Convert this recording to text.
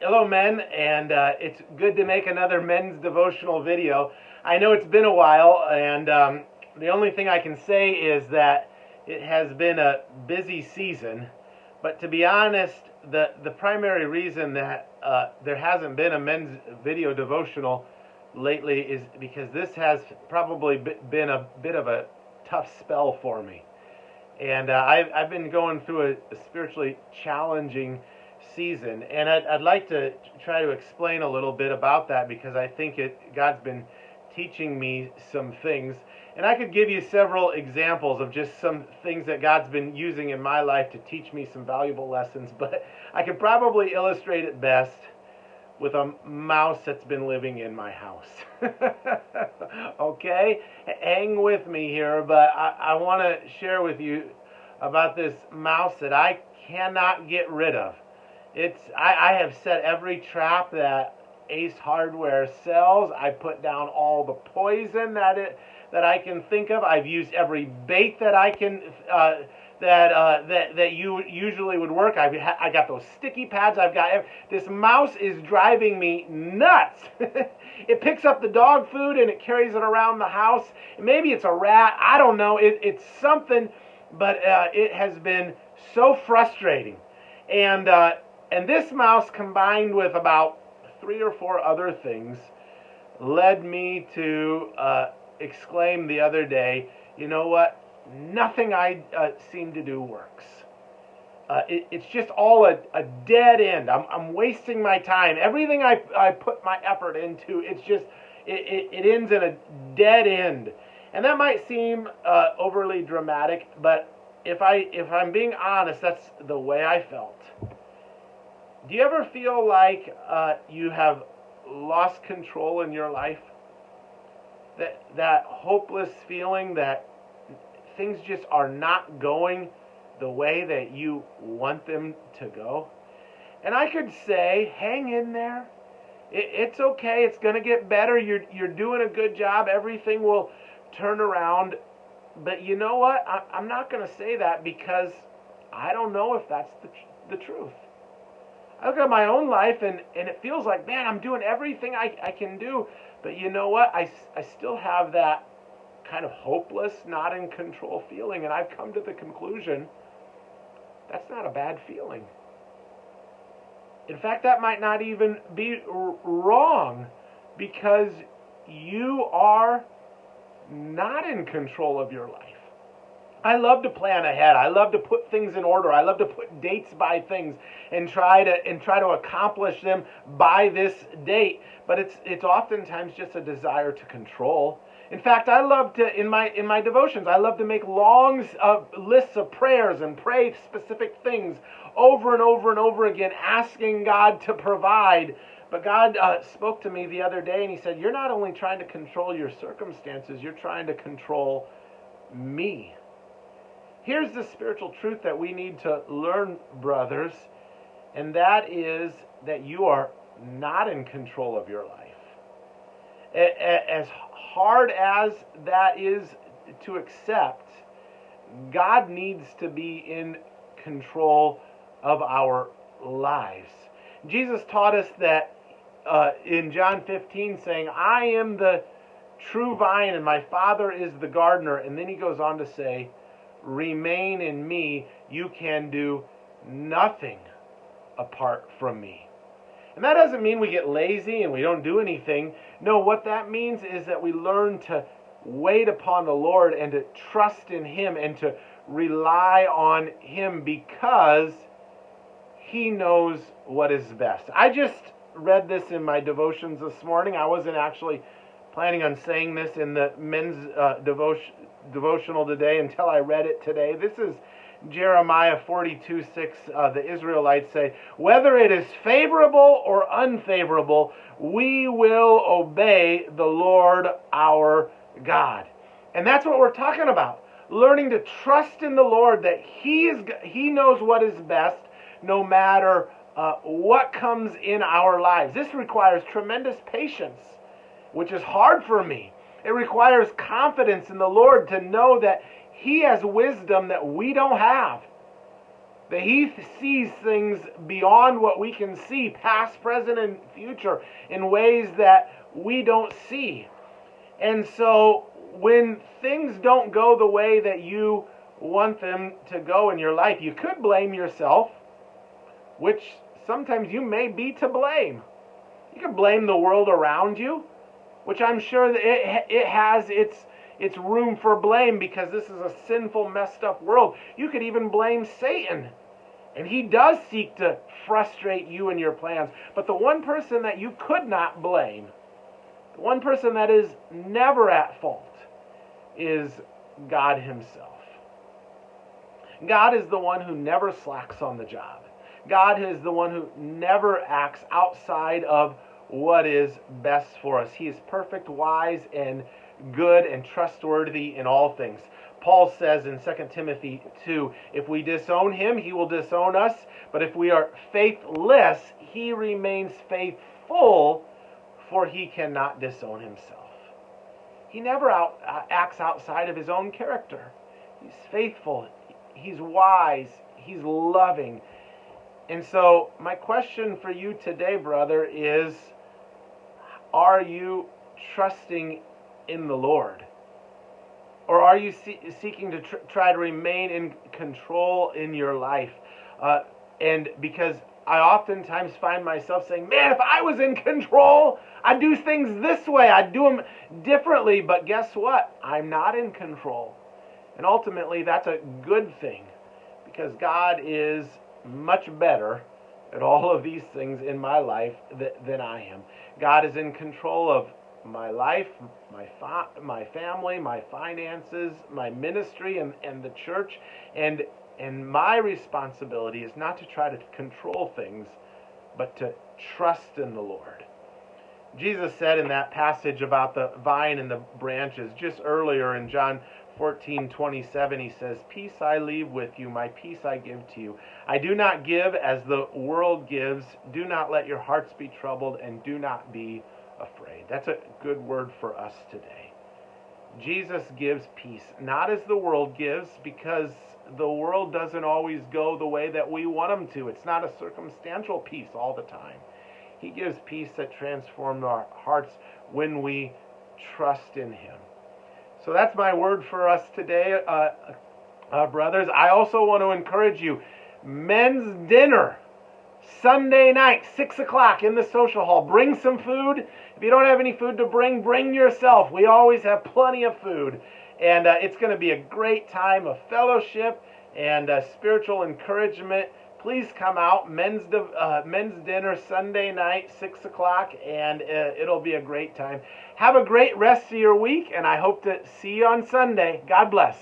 Hello, men, and it's good to make another men's devotional video. I know it's been a while, and the only thing I can say is that it has been a busy season. But to be honest, the primary reason that there hasn't been a men's video devotional lately is because this has probably been a bit of a tough spell for me. And I've been going through a spiritually challenging season, and I'd like to try to explain a little bit about that because I think God's been teaching me some things. And I could give you several examples of just some things that God's been using in my life to teach me some valuable lessons, but I could probably illustrate it best with a mouse that's been living in my house. Okay? Hang with me here, but I want to share with you about this mouse that I cannot get rid of. I have set every trap that Ace Hardware sells. I put down all the poison that I can think of. I've used every bait that I can that you usually would work. I got those sticky pads. This mouse is driving me nuts. It picks up the dog food and it carries it around the house. Maybe it's a rat. I don't know. It's something, but it has been so frustrating. And this mouse, combined with about 3 or 4 other things, led me to exclaim the other day, you know what? Nothing I seem to do works. It's just all a dead end. I'm wasting my time. Everything I put my effort into, it ends in a dead end. And that might seem overly dramatic, but if I'm being honest, that's the way I felt. Do you ever feel like you have lost control in your life? That hopeless feeling that things just are not going the way that you want them to go? And I could say, hang in there. It's okay. It's going to get better. You're doing a good job. Everything will turn around. But you know what? I'm not going to say that because I don't know if that's the truth. I look at my own life and it feels like, man, I'm doing everything I can do. But you know what? I still have that kind of hopeless, not in control feeling. And I've come to the conclusion that's not a bad feeling. In fact, that might not even be wrong because you are not in control of your life. I love to plan ahead. I love to put things in order. I love to put dates by things and try to accomplish them by this date. But it's oftentimes just a desire to control. In fact, I love to in my devotions, I love to make long lists of prayers and pray specific things over and over and over again, asking God to provide. But God spoke to me the other day and He said, "You're not only trying to control your circumstances, you're trying to control me." Here's the spiritual truth that we need to learn, brothers, and that is that you are not in control of your life. As hard as that is to accept, God needs to be in control of our lives. Jesus taught us that in John 15, saying, "I am the true vine and my Father is the gardener." And then He goes on to say, "Remain in me, you can do nothing apart from me." And that doesn't mean we get lazy and we don't do anything. No, what that means is that we learn to wait upon the Lord and to trust in Him and to rely on Him because He knows what is best. I just read this in my devotions this morning. I wasn't actually planning on saying this in the men's devotional today until I read it today. This is Jeremiah 42:6. The Israelites say, "Whether it is favorable or unfavorable, we will obey the Lord our God." And that's what we're talking about. Learning to trust in the Lord that He knows what is best no matter what comes in our lives. This requires tremendous patience, which is hard for me. It requires confidence in the Lord to know that He has wisdom that we don't have. That He sees things beyond what we can see, past, present, and future, in ways that we don't see. And so when things don't go the way that you want them to go in your life, you could blame yourself, which sometimes you may be to blame. You could blame the world around you, which I'm sure that it has its room for blame, because this is a sinful, messed up world. You could even blame Satan, and he does seek to frustrate you and your plans. But the one person that you could not blame, the one person that is never at fault, is God Himself. God is the one who never slacks on the job. God is the one who never acts outside of what is best for us. He is perfect, wise, and good, and trustworthy in all things. Paul says in 2 Timothy 2, if we disown Him, He will disown us. But if we are faithless, He remains faithful, for He cannot disown Himself. He never acts outside of His own character. He's faithful. He's wise. He's loving. And so my question for you today, brother, is, are you trusting in the Lord? Or are you seeking to try to remain in control in your life? And because I oftentimes find myself saying, man, if I was in control, I'd do things this way. I'd do them differently. But guess what? I'm not in control. And ultimately, that's a good thing, because God is much better at all of these things in my life than I am. God is in control of my life, my family, my finances, my ministry, and the church. And my responsibility is not to try to control things, but to trust in the Lord. Jesus said in that passage about the vine and the branches, just earlier in John 14:27, He says, peace I leave with you, my peace I give to you. I do not give as the world gives. Do not let your hearts be troubled, and do not be afraid. That's a good word for us today. Jesus gives peace, not as the world gives, because the world doesn't always go the way that we want them to. It's not a circumstantial peace all the time. He gives peace that transforms our hearts when we trust in Him. So that's my word for us today, brothers. I also want to encourage you, men's dinner, Sunday night, 6 o'clock in the social hall. Bring some food. If you don't have any food to bring yourself. We always have plenty of food. And it's going to be a great time of fellowship and spiritual encouragement. Please come out. Men's dinner Sunday night, 6 o'clock, and it'll be a great time. Have a great rest of your week, and I hope to see you on Sunday. God bless.